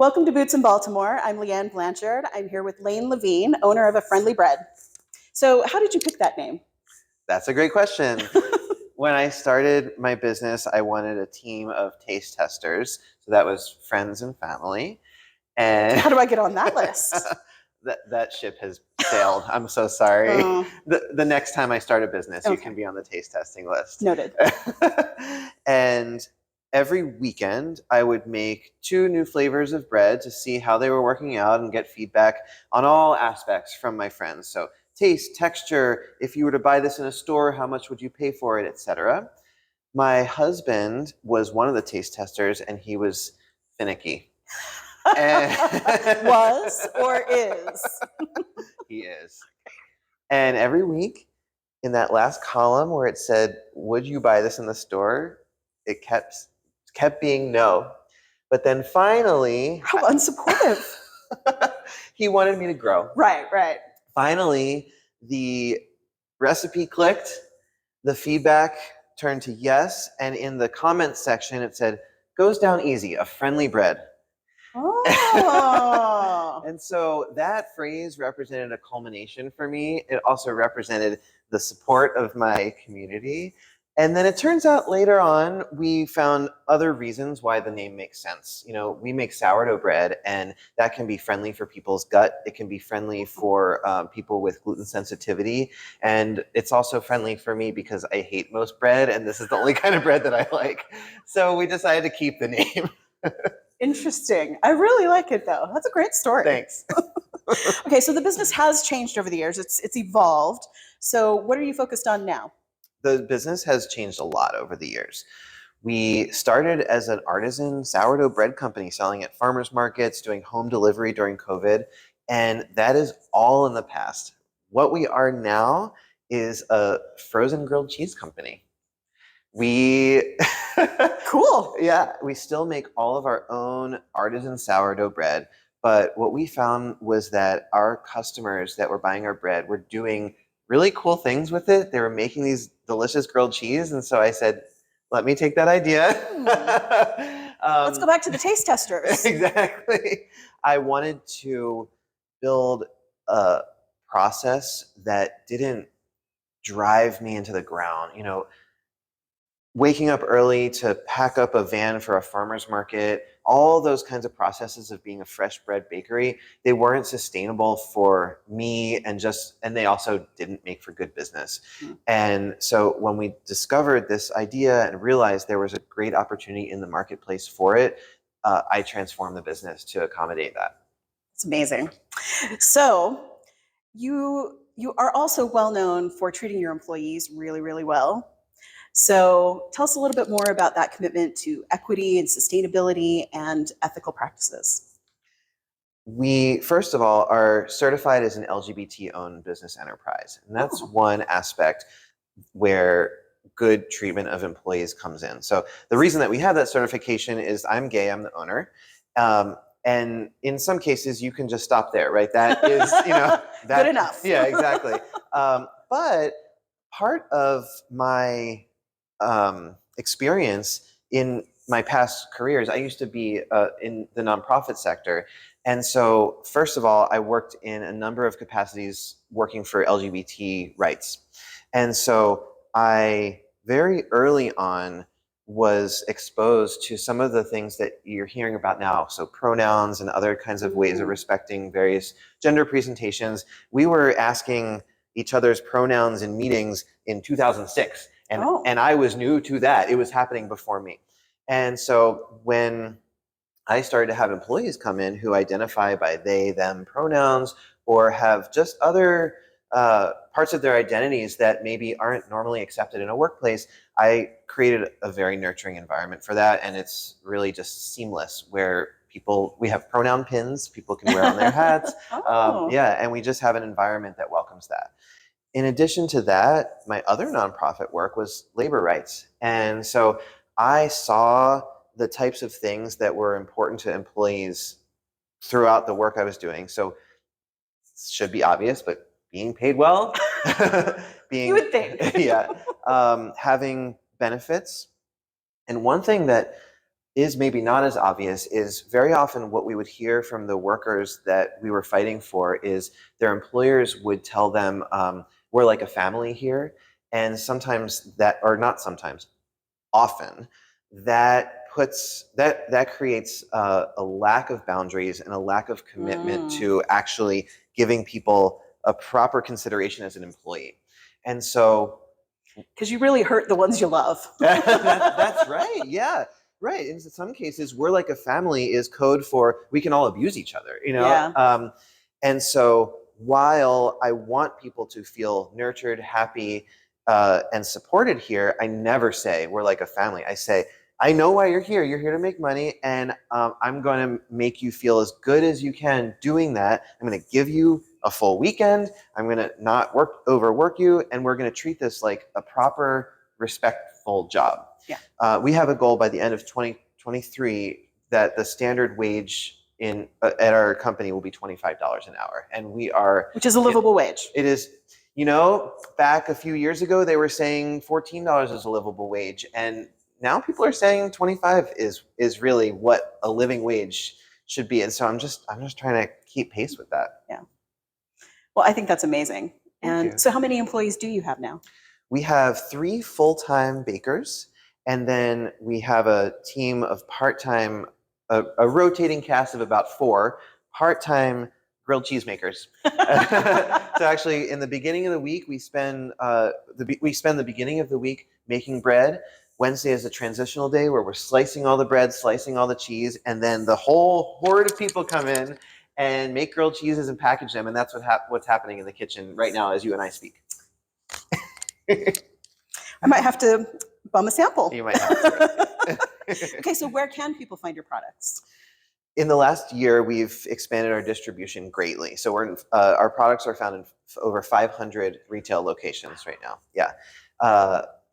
Welcome to Boots in Baltimore. I'm LeeAnn Blanchard. I'm here with Lane Levine, owner of A Friendly Bread. So, how did you pick that name? That's a great question. When I started my business, I wanted a team of taste testers. So that was friends and family. And How do I get on that list? that ship has sailed. I'm so sorry. Oh. The next time I start a business, you Okay. can be on the taste testing list. Noted. And every weekend, I would make 2 new flavors of bread to see how they were working out and get feedback on all aspects from my friends. So taste, texture, if you were to buy this in a store, how much would you pay for it, etc. My husband was one of the taste testers, and he was finicky. Was or is? He is. And every week, in that last column where it said, would you buy this in the store? It kept being no. But then finally... How unsupportive. He wanted me to grow. Right. Finally, the recipe clicked, the feedback turned to yes, and in the comments section it said, goes down easy, a friendly bread. Oh. And so that phrase represented a culmination for me. It also represented the support of my community. And then it turns out later on, we found other reasons why the name makes sense. You know, we make sourdough bread, and that can be friendly for people's gut. It can be friendly for people with gluten sensitivity. And it's also friendly for me because I hate most bread, and this is the only kind of bread that I like. So we decided to keep the name. Interesting. I really like it, though. That's a great story. Thanks. Okay, so the business has changed over the years. It's evolved. So what are you focused on now? The business has changed a lot over the years. We started as an artisan sourdough bread company selling at farmers markets, doing home delivery during COVID, and that is all in the past. What we are now is a frozen grilled cheese company. We Cool. Yeah, we still make all of our own artisan sourdough bread, but what we found was that our customers that were buying our bread were doing really cool things with it. They were making these delicious grilled cheese, and so I said, let me take that idea. Let's go back to the taste testers. Exactly. I wanted to build a process that didn't drive me into the ground. You know, waking up early to pack up a van for a farmer's market, all those kinds of processes of being a fresh bread bakery, they weren't sustainable for me, and they also didn't make for good business. And so when we discovered this idea and realized there was a great opportunity in the marketplace for it, I transformed the business to accommodate that. It's amazing. So you are also well known for treating your employees really, really well. So tell us a little bit more about that commitment to equity and sustainability and ethical practices. We, first of all, are certified as an LGBT-owned business enterprise. And that's one aspect where good treatment of employees comes in. So the reason that we have that certification is I'm gay, I'm the owner. And in some cases, you can just stop there, right? That is, good enough. Yeah, exactly. But part of my experience in my past careers, I used to be in the nonprofit sector. And so, first of all, I worked in a number of capacities working for LGBT rights. And so I very early on was exposed to some of the things that you're hearing about now. So pronouns and other kinds of ways of respecting various gender presentations. We were asking each other's pronouns in meetings in 2006. And I was new to that. It was happening before me. And so when I started to have employees come in who identify by they, them pronouns, or have just other parts of their identities that maybe aren't normally accepted in a workplace, I created a very nurturing environment for that. And it's really just seamless, where we have pronoun pins people can wear on their hats. And we just have an environment that welcomes that. In addition to that, my other nonprofit work was labor rights. And so I saw the types of things that were important to employees throughout the work I was doing. So it should be obvious, but being paid well, you would think. having benefits. And one thing that is maybe not as obvious is very often what we would hear from the workers that we were fighting for is their employers would tell them, we're like a family here. And sometimes that, or not sometimes, often, that creates a lack of boundaries and a lack of commitment to actually giving people a proper consideration as an employee. And so Because you really hurt the ones you love. that's right. Yeah. Right. In some cases, we're like a family is code for we can all abuse each other, you know? Yeah. And so while I want people to feel nurtured, happy, and supported here, I never say we're like a family. I say, I know why you're here. You're here to make money, and I'm going to make you feel as good as you can doing that. I'm going to give you a full weekend. I'm going to not overwork you, and we're going to treat this like a proper, respectful job. Yeah. We have a goal by the end of 2023 that the standard wage at our company will be $25 an hour, and we are, which is a livable wage. It is. You know, back a few years ago, they were saying $14 is a livable wage, and now people are saying 25 is really what a living wage should be. And so I'm just trying to keep pace with that. Yeah. Well, I think that's amazing. Thank you. And so how many employees do you have now? We have 3 full-time bakers, and then we have a team of part-time, a rotating cast of about 4 part-time grilled cheese makers. So actually, in the beginning of the week, we spend the beginning of the week making bread. Wednesday is a transitional day where we're slicing all the bread, slicing all the cheese, and then the whole horde of people come in and make grilled cheeses and package them, and that's what's happening in the kitchen right now as you and I speak. I might have to bum a sample. You might have to. Okay, so where can people find your products? In the last year, we've expanded our distribution greatly. So our products are found in over 500 retail locations right now. Yeah.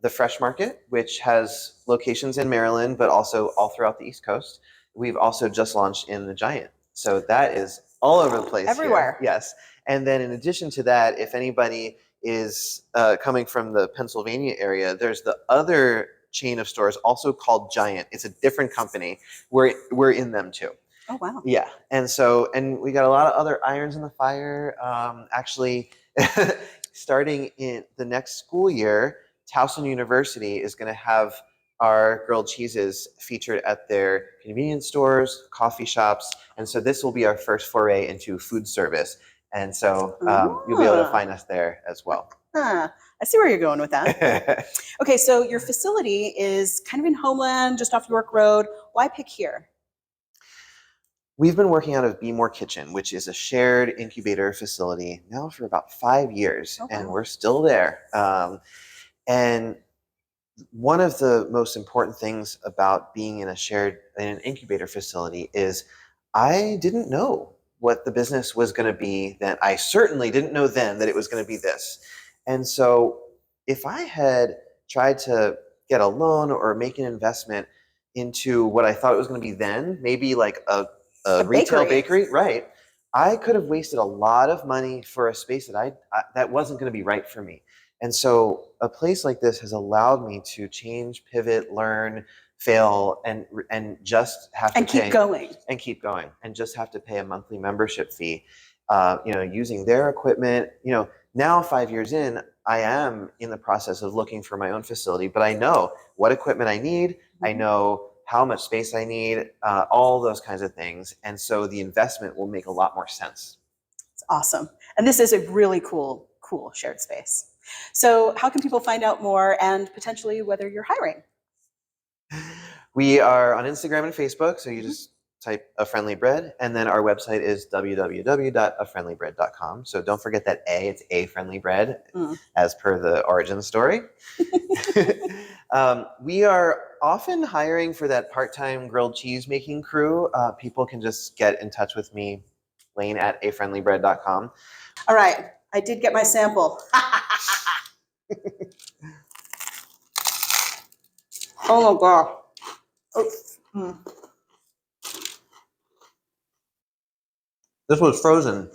The Fresh Market, which has locations in Maryland, but also all throughout the East Coast. We've also just launched in the Giant. So that is all over the place. Everywhere. Here. Yes. And then in addition to that, if anybody is coming from the Pennsylvania area, there's the other chain of stores also called Giant. It's a different company. We're in them too. Oh, wow. Yeah. And we got a lot of other irons in the fire. Actually, starting in the next school year, Towson University is going to have our grilled cheeses featured at their convenience stores, coffee shops. And so this will be our first foray into food service. And so you'll be able to find us there as well. I see where you're going with that. Okay, so your facility is kind of in Homeland, just off York Road. Why pick here? We've been working out of Be More Kitchen, which is a shared incubator facility now for about 5 years, and we're still there. And one of the most important things about being in an incubator facility is I didn't know what the business was going to be then. I certainly didn't know then that it was going to be this. And so if I had tried to get a loan or make an investment into what I thought it was going to be then, maybe like a retail bakery, right? I could have wasted a lot of money for a space that wasn't going to be right for me. And so a place like this has allowed me to change, pivot, learn, fail, and just have to keep going and just have to pay a monthly membership fee. Using their equipment. Now 5 years in, I am in the process of looking for my own facility, but I know what equipment I need. I know how much space I need, all those kinds of things. And so the investment will make a lot more sense. It's awesome. And this is a really cool shared space. So how can people find out more and potentially whether you're hiring? We are on Instagram and Facebook. So you just type A Friendly Bread, and then our website is www.afriendlybread.com. So don't forget that it's A Friendly Bread, as per the origin story. We are often hiring for that part-time grilled cheese making crew. People can just get in touch with me, Lane at afriendlybread.com. All right, I did get my sample. Oh my God. Oh. This was frozen.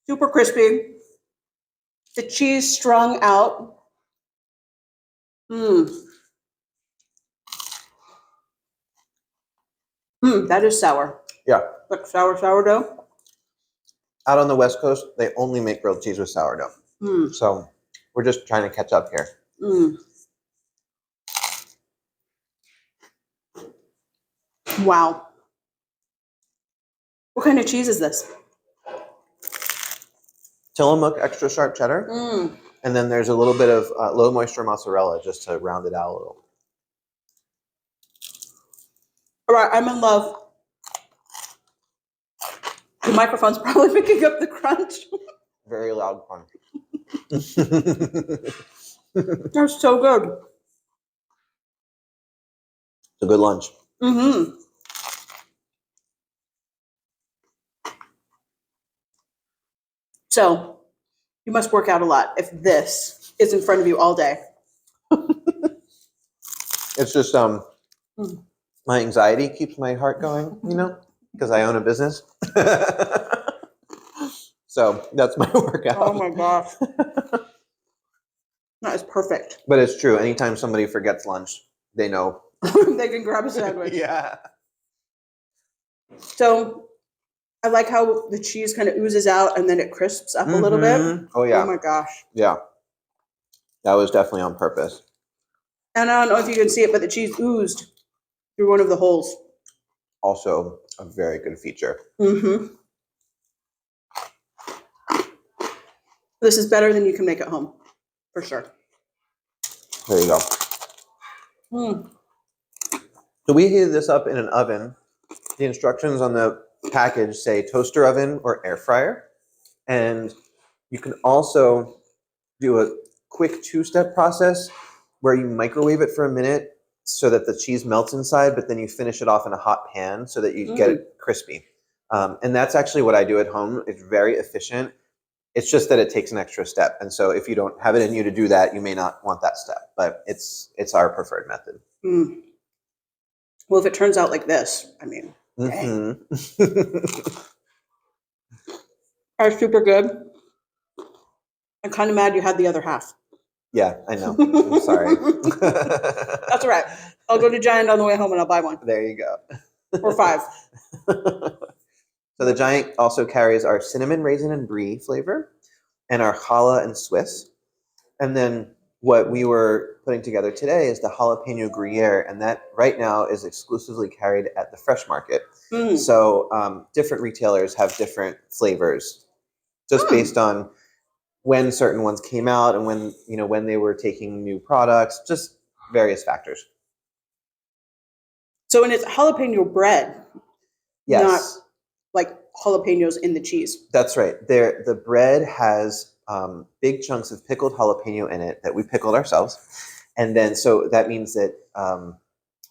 Super crispy. The cheese strung out. That is sour. Yeah. Like sourdough. Out on the West Coast, they only make grilled cheese with sourdough. So we're just trying to catch up here. Wow. What kind of cheese is this? Tillamook extra sharp cheddar. And then there's a little bit of low moisture mozzarella just to round it out a little. All right, I'm in love. The microphone's probably picking up the crunch. Very loud crunch. That's so good. It's a good lunch. So you must work out a lot if this is in front of you all day. It's just my anxiety keeps my heart going, you know, because I own a business. So that's my workout. Oh my gosh. That is perfect. But it's true. Anytime somebody forgets lunch, they know. They can grab a sandwich. Yeah. So I like how the cheese kind of oozes out and then it crisps up a little bit. Oh, yeah. Oh my gosh. Yeah. That was definitely on purpose. And I don't know if you can see it, but the cheese oozed through one of the holes. Also a very good feature. This is better than you can make at home, for sure. There you go. So we heated this up in an oven. The instructions on the package say toaster oven or air fryer. And you can also do a quick two-step process where you microwave it for a minute so that the cheese melts inside, but then you finish it off in a hot pan so that you get it crispy. And that's actually what I do at home. It's very efficient. It's just that it takes an extra step. And so if you don't have it in you to do that, you may not want that step, but it's our preferred method. Well, if it turns out like this, I mean, are super good. I'm kind of mad you had the other half. Yeah, I know. I'm sorry. That's all right. I'll go to Giant on the way home and I'll buy one. There you go. Or 5. So the Giant also carries our cinnamon, raisin, and brie flavor, and our challah and Swiss. And then what we were putting together today is the jalapeno Gruyere, and that right now is exclusively carried at the Fresh Market. So different retailers have different flavors, just based on when certain ones came out and when they were taking new products, just various factors. So, and it's jalapeno bread, Yes. not like jalapenos in the cheese. That's right. The bread has big chunks of pickled jalapeno in it that we pickled ourselves. And then, so that means that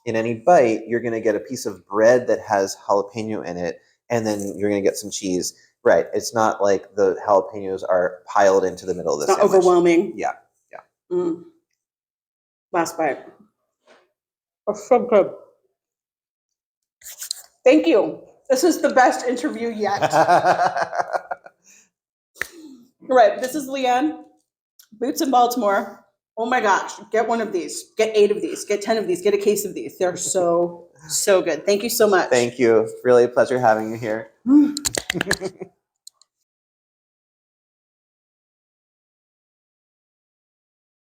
in any bite, you're going to get a piece of bread that has jalapeno in it, and then you're going to get some cheese. Right. It's not like the jalapenos are piled into the middle of the sandwich. Not overwhelming. Yeah. Last bite. Oh, so good. Thank you. This is the best interview yet. Right. This is LeeAnn. Boots in Baltimore. Oh my gosh. Get one of these. Get 8 of these. Get 10 of these. Get a case of these. They're so good. Thank you so much. Thank you. Really a pleasure having you here.